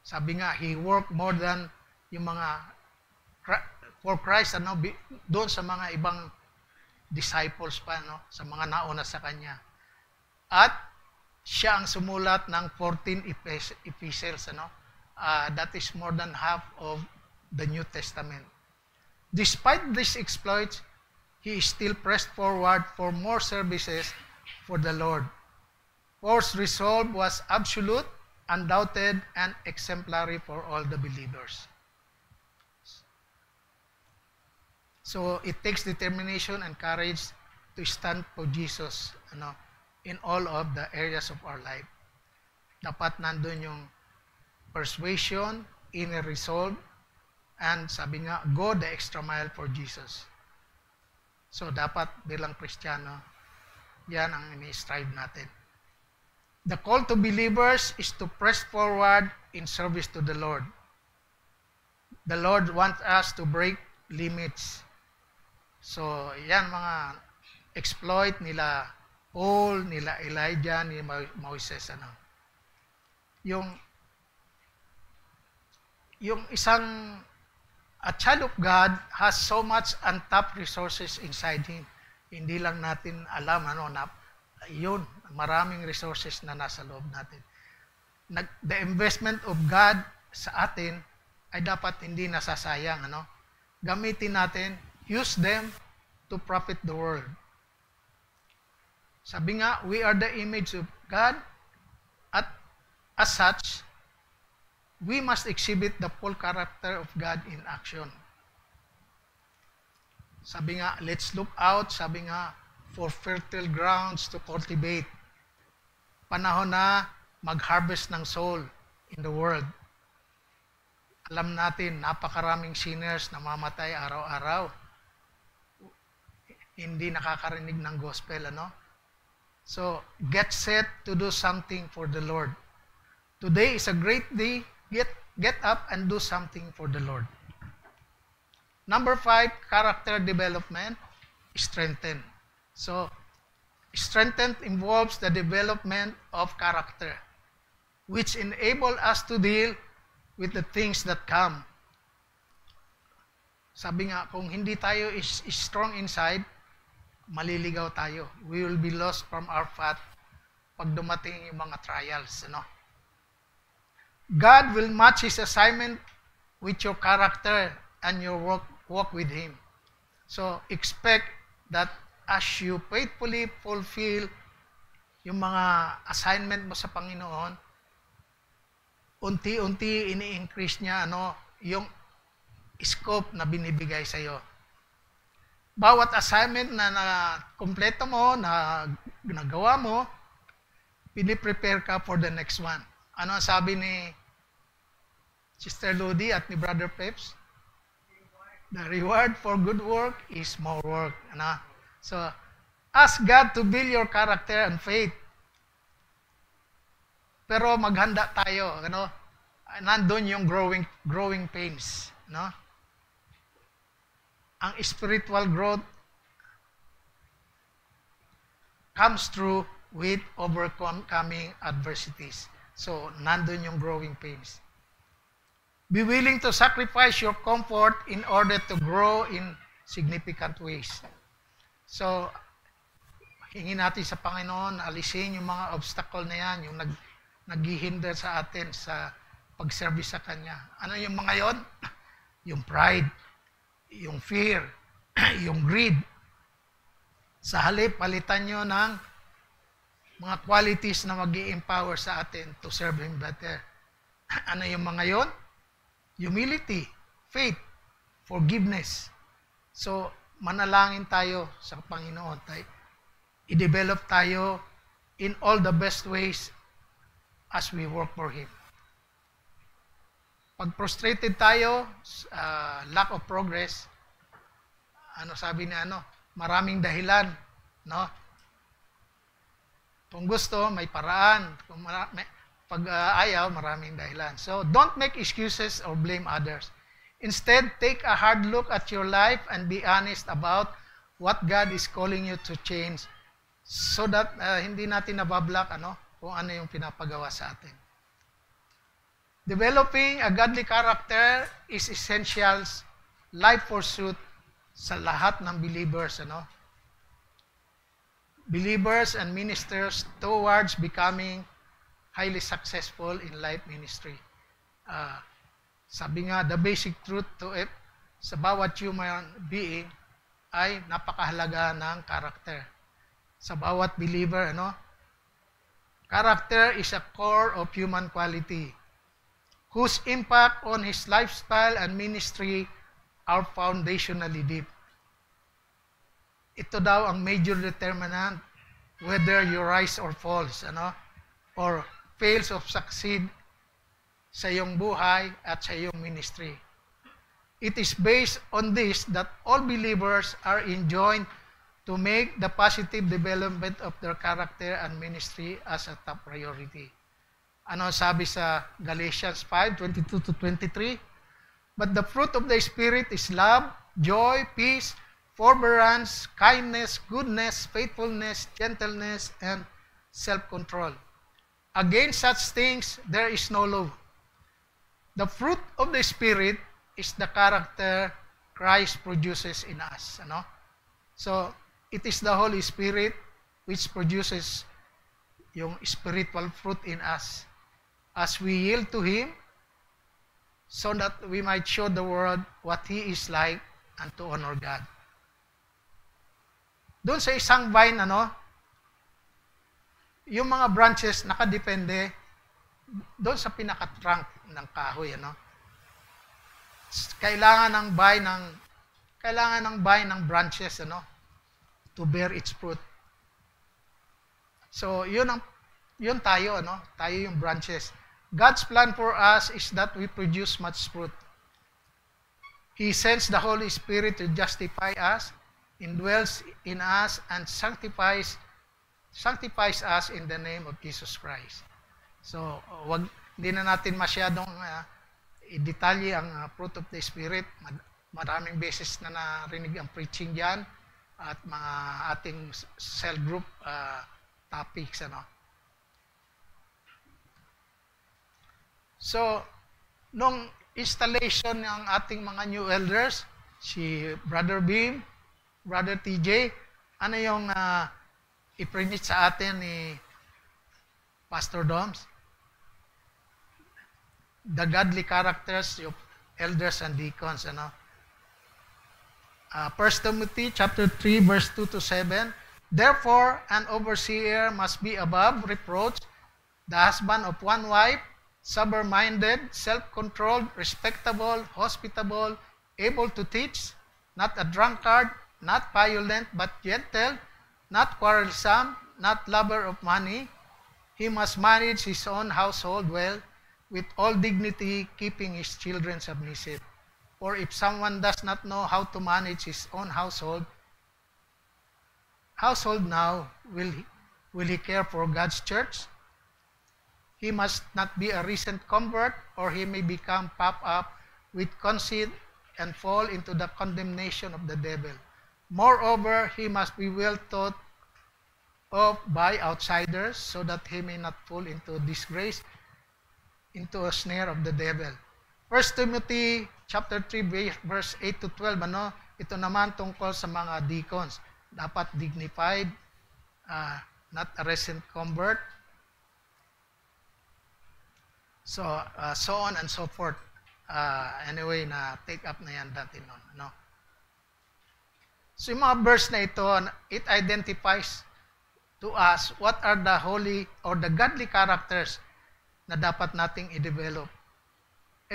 Sabi nga, he worked more than yung mga for Christ, doon sa mga ibang disciples pa, sa mga nauna sa kanya. At siya ang sumulat ng 14 epistles, that is more than half of the New Testament. Despite these exploits, he still pressed forward for more services for the Lord. Paul's resolve was absolute, undoubted, and exemplary for all the believers. So, it takes determination and courage to stand for Jesus, in all of the areas of our life. Dapat nandun yung persuasion, inner resolve, and sabi nga, go the extra mile for Jesus. So, dapat bilang Kristiyano, yan ang ini-strive natin. The call to believers is to press forward in service to the Lord. The Lord wants us to break limits. So, yan mga exploit nila Paul, nila Elijah, ni Moises. Yung isang a child of God has so much untapped resources inside him. Hindi lang natin alam, na yun, maraming resources na nasa loob natin. The investment of God sa atin ay dapat hindi nasasayang. Gamitin natin, use them to profit the world. Sabi nga, we are the image of God, at as such, we must exhibit the full character of God in action. Sabi nga, let's look out, sabi nga, for fertile grounds to cultivate. Panahon na mag-harvest ng soul in the world. Alam natin, napakaraming sinners na mamatay araw-araw. Hindi nakakarinig ng gospel, ano? So, get set to do something for the Lord. Today is a great day. Get up and do something for the Lord. Number 5, character development, strengthen. So, strengthen involves the development of character, which enable us to deal with the things that come. Sabi nga, kung hindi tayo is strong inside, maliligaw tayo. We will be lost from our path pag dumating yung mga trials. You know? God will match His assignment with your character and your walk with Him. So, expect that as you faithfully fulfill yung mga assignment mo sa Panginoon, unti-unti ini-increase niya yung scope na binibigay sa iyo. Bawat assignment na kumpleto mo, na nagawa mo, piniprepare ka for the next one. Ano ang sabi ni Sister Ludi at ni Brother Peps? The reward for good work is more work. Ano? So, ask God to build your character and faith. Pero maghanda tayo, nandun yung growing pains, no? Ang spiritual growth comes through with overcoming adversities. So, nandun yung growing pains. Be willing to sacrifice your comfort in order to grow in significant ways. So, hingin natin sa Panginoon, alisin yung mga obstacle na yan, yung naghihinder sa atin sa pag-service sa Kanya. Ano yung mga yon? Yung pride, yung fear, yung greed. Sa halip, palitan nyo ng mga qualities na mag-i-empower sa atin to serve Him better. Ano yung mga yon? Humility, faith, forgiveness. So, manalangin tayo sa Panginoon. I-develop tayo in all the best ways as we work for Him. Pag frustrated tayo, lack of progress, sabi niya, maraming dahilan, no? Kung gusto, may paraan. Pag ayaw, maraming dahilan. So, don't make excuses or blame others. Instead, take a hard look at your life and be honest about what God is calling you to change so that hindi natin nabablock kung ano yung pinapagawa sa atin. Developing a godly character is essential life pursuit sa lahat ng believers, Believers and ministers towards becoming highly successful in life ministry. Sabi nga, the basic truth to it sa bawat human being ay napakahalaga ng character. Sa bawat believer, character is a core of human quality whose impact on his lifestyle and ministry are foundationally deep. Ito daw ang major determinant whether you rise or falls, or fails of succeed sa iyong buhay at sa iyong ministry. It is based on this that all believers are enjoined to make the positive development of their character and ministry as a top priority. Ano sabi sa Galatians 5:22-23? But the fruit of the Spirit is love, joy, peace, forbearance, kindness, goodness, faithfulness, gentleness, and self-control. Against such things, there is no law. The fruit of the Spirit is the character Christ produces in us. So, it is the Holy Spirit which produces yung spiritual fruit in us as we yield to Him so that we might show the world what He is like and to honor God. Doon sa isang vine, yung mga branches nakadepende doon sa pinaka-trunk. ng kahoy, ano? Kailangan ng branches, ano, to bear its fruit. So, yun tayo, ano? Tayo yung branches. God's plan for us is that we produce much fruit. He sends the Holy Spirit to justify us, indwells in us, and sanctifies us in the name of Jesus Christ. So, hindi na natin masyadong i-detalye ang fruit of the Spirit. Maraming beses na narinig ang preaching diyan at mga ating cell group topics, ano. So, nung installation ng ating mga new elders, si Brother Beam, Brother TJ, ano yung i-preach sa atin ni Pastor Doms? The godly characters of elders and deacons, ano. 1 Timothy chapter 3 verse 2 to 7. Therefore, an overseer must be above reproach, the husband of one wife, sober-minded, self-controlled, respectable, hospitable, able to teach, not a drunkard, not violent, but gentle, not quarrelsome, not lover of money. He must manage his own household well, with all dignity, keeping his children submissive. For if someone does not know how to manage his own household now, will he care for God's church? He must not be a recent convert, or he may become puffed up with conceit and fall into the condemnation of the devil. Moreover, he must be well thought of by outsiders, so that he may not fall into disgrace, into a snare of the devil. 1 Timothy chapter 3 verse 8 to 12, ano, ito naman tungkol sa mga deacons. Dapat dignified, not a recent convert. So on and so forth. Anyway, na take up na yan dati noon, no? So yung mga verse na ito, it identifies to us what are the holy or the godly characters na dapat nating i-develop.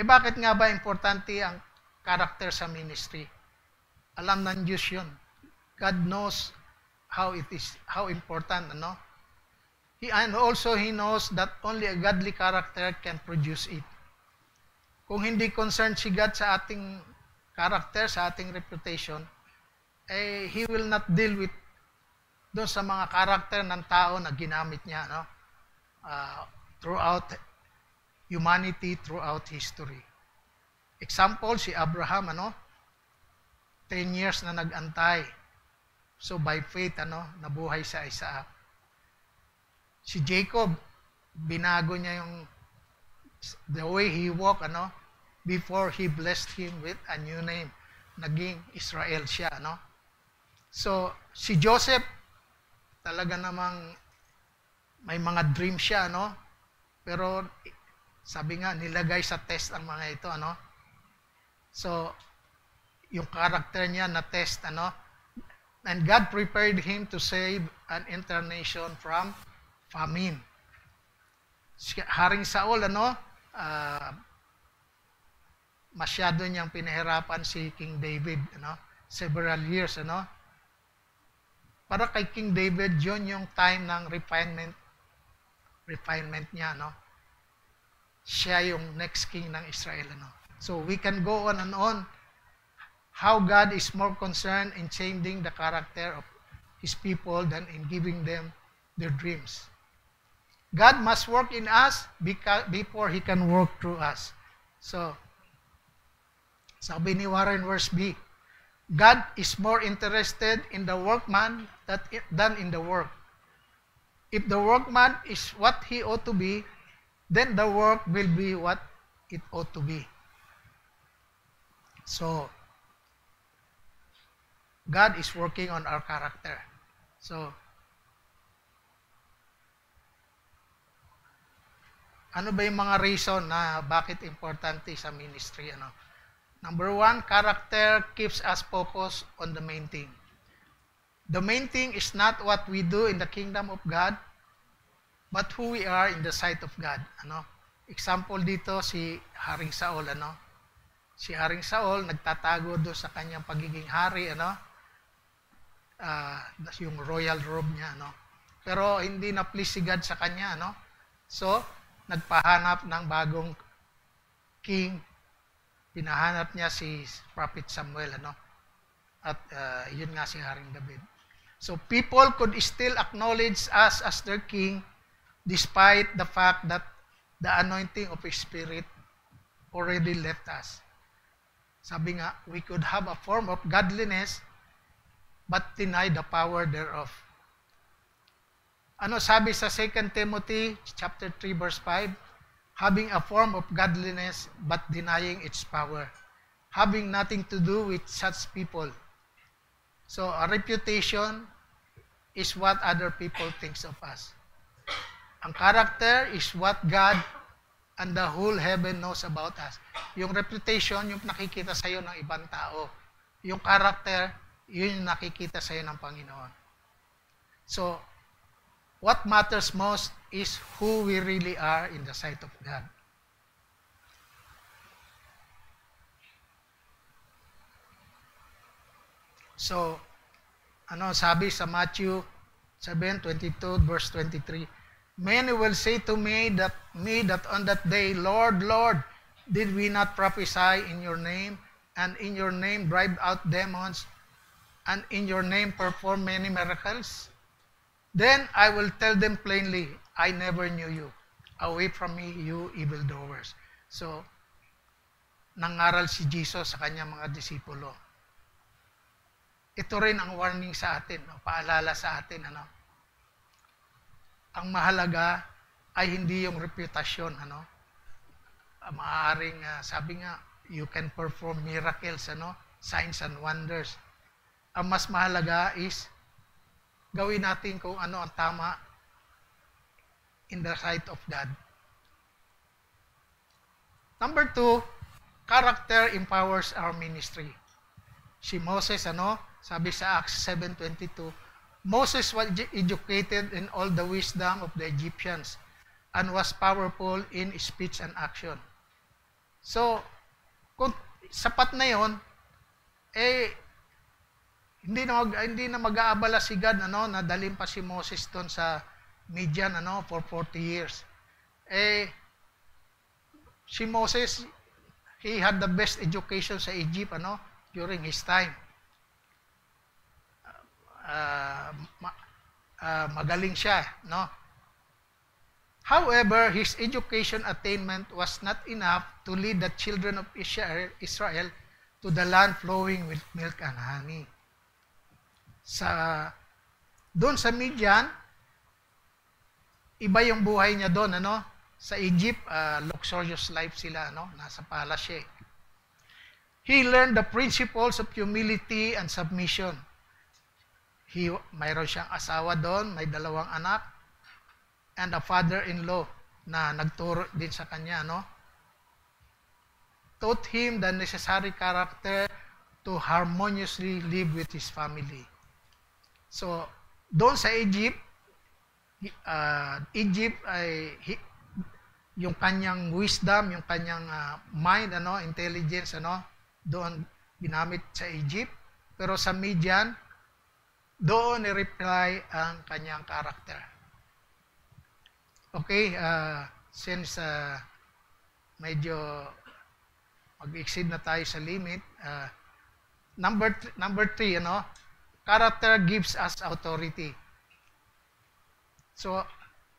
Bakit nga ba importante ang character sa ministry? Alam ng Diyos yun. God knows how important, ano? And also, He knows that only a godly character can produce it. Kung hindi concerned si God sa ating character, sa ating reputation, He will not deal with doon sa mga character ng tao na ginamit niya, no? Throughout humanity, throughout history. Example, si Abraham, ano? 10 years na nag-antay. So by faith, ano, nabuhay sa Isaac. Si Jacob, binago niya yung the way he walked, ano, before he blessed him with a new name. Naging Israel siya, ano. So si Joseph, talaga namang may mga dream siya, ano. Pero sabi nga, nilagay sa test ang mga ito, ano. So yung character niya na test, ano. And God prepared him to save an entire nation from famine. Haring Saul, ano, masyado niyang pinahirapan si King David, ano, several years, ano. Para kay King David, yun yung time ng refinement niya, no. Siya yung next king ng Israel, ano. So we can go on and on how God is more concerned in changing the character of His people than in giving them their dreams. God must work in us before He can work through us. So, sabi ni Warren Wiersbe, God is more interested in the workman than in the work. If the workman is what he ought to be, then the work will be what it ought to be. So, God is working on our character. So, ano ba yung mga reason na bakit importante sa ministry, ano? Number 1, character keeps us focused on the main thing. The main thing is not what we do in the kingdom of God, but who we are in the sight of God, ano? Example dito, si Haring Saul, ano? Si Haring Saul, nagtatago doon sa kanyang pagiging hari, ano? Yung royal robe niya, ano? Pero hindi na please si God sa kanya, ano? So, nagpahanap ng bagong king. Pinahanap niya si Prophet Samuel, ano? At yun nga si Haring David. So, people could still acknowledge us as their king despite the fact that the anointing of His Spirit already left us. Sabi nga, we could have a form of godliness but deny the power thereof. Ano sabi sa 2 Timothy chapter 3 verse 5? Having a form of godliness but denying its power. Having nothing to do with such people. So, a reputation is what other people thinks of us. Ang character is what God and the whole heaven knows about us. Yung reputation, yung nakikita sa'yo ng ibang tao. Yung character, yun yung nakikita sa'yo ng Panginoon. So, what matters most is who we really are in the sight of God. So, ano sabi sa Matthew 7:22 verse 23, many will say to me that on that day, Lord, Lord, did we not prophesy in your name, and in your name drive out demons, and in your name perform many miracles? Then I will tell them plainly, I never knew you. Away from me, you evildoers. So, nangaral si Jesus sa kanyang mga disipulo. Ito rin ang warning sa atin, no? Paalala sa atin, ano? Ang mahalaga ay hindi yung reputasyon, ano? Maaaring, sabi nga, you can perform miracles, ano? Signs and wonders. Ang mas mahalaga is, gawin natin kung ano ang tama in the sight of God. Number 2, character empowers our ministry. Si Moses, ano? Sabi sa Acts 7:22, Moses was educated in all the wisdom of the Egyptians and was powerful in speech and action. So, kung sapat na yon, hindi na mag-aabala si God, ano, na dalhin pa si Moses doon sa Midian, ano, for 40 years. Si Moses, he had the best education sa Egypt, ano, during his time. Magaling siya, no? However, his education attainment was not enough to lead the children of Israel to the land flowing with milk and honey. Doon sa Midian, iba yung buhay niya doon, ano? Sa Egypt, luxurious life sila, ano? Nasa palace. He learned the principles of humility and submission. Mayroon siyang asawa doon, may 2 anak, and a father-in-law na nagturo din sa kanya, no? Taught him the necessary character to harmoniously live with his family. So, doon sa Egypt ay yung kanyang wisdom, yung kanyang mind, ano, intelligence, ano, doon ginamit sa Egypt. Pero sa Midian, doon i-reply ang kanyang character. Okay, since medyo mag-exceed na tayo sa limit, number 3, ano, character gives us authority. So,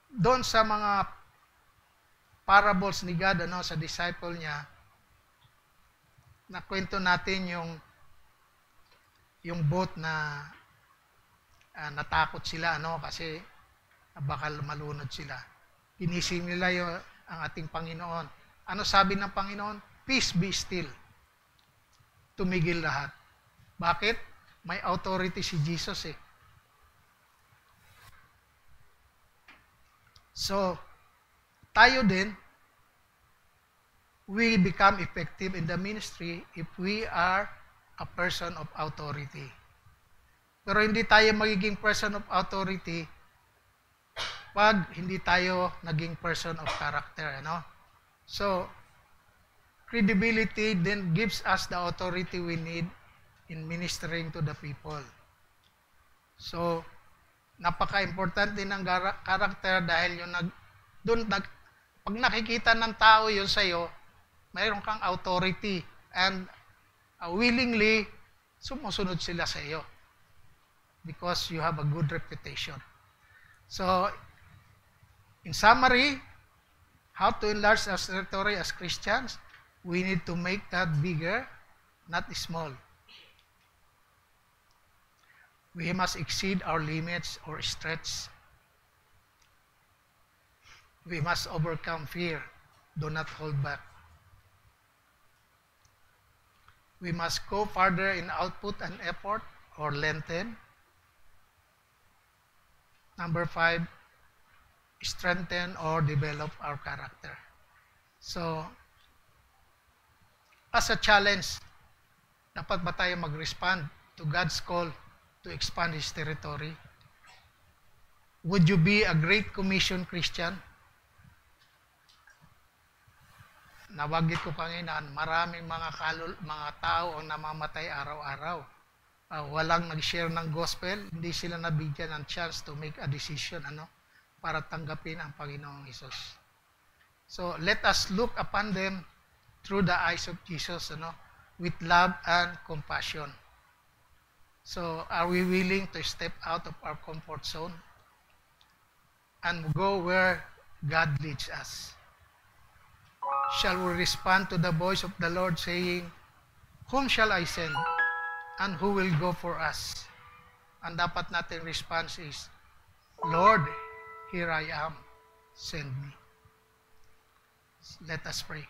doon sa mga parables ni God, ano, sa disciple niya, nakwento natin yung boat na natakot sila, ano, kasi baka malunod sila. Inising nila ang ating Panginoon. Ano sabi ng Panginoon? Peace, be still. Tumigil lahat. Bakit? May authority si Jesus, eh. So, tayo din, we become effective in the ministry if we are a person of authority. Pero hindi tayo magiging person of authority pag hindi tayo naging person of character, ano? So, credibility then gives us the authority we need in ministering to the people. So, napaka-importante ng karakter dahil yung pag nakikita ng tao yun sa'yo, mayroon kang authority and willingly sumusunod sila sa iyo because you have a good reputation. So, in summary, how to enlarge our territory as Christians? We need to make God bigger, not small. We must exceed our limits or stretch. We must overcome fear. Do not hold back. We must go further in output and effort or lengthen. Number 5, strengthen or develop our character. So, as a challenge, dapat ba tayo mag-respond to God's call to expand His territory? Would you be a Great Commission Christian? Nabanggit ko kanina, maraming mga tao ang namamatay araw-araw. Walang nag-share ng gospel, hindi sila nabigyan ng chance to make a decision para tanggapin ang Panginoong Hesus. So let us look upon them through the eyes of Jesus, with love and compassion. So are we willing to step out of our comfort zone and go where God leads us? Shall we respond to the voice of the Lord saying, "Whom shall I send? And who will go for us?" Ang dapat natin response is, "Lord, here I am, send me." Let us pray.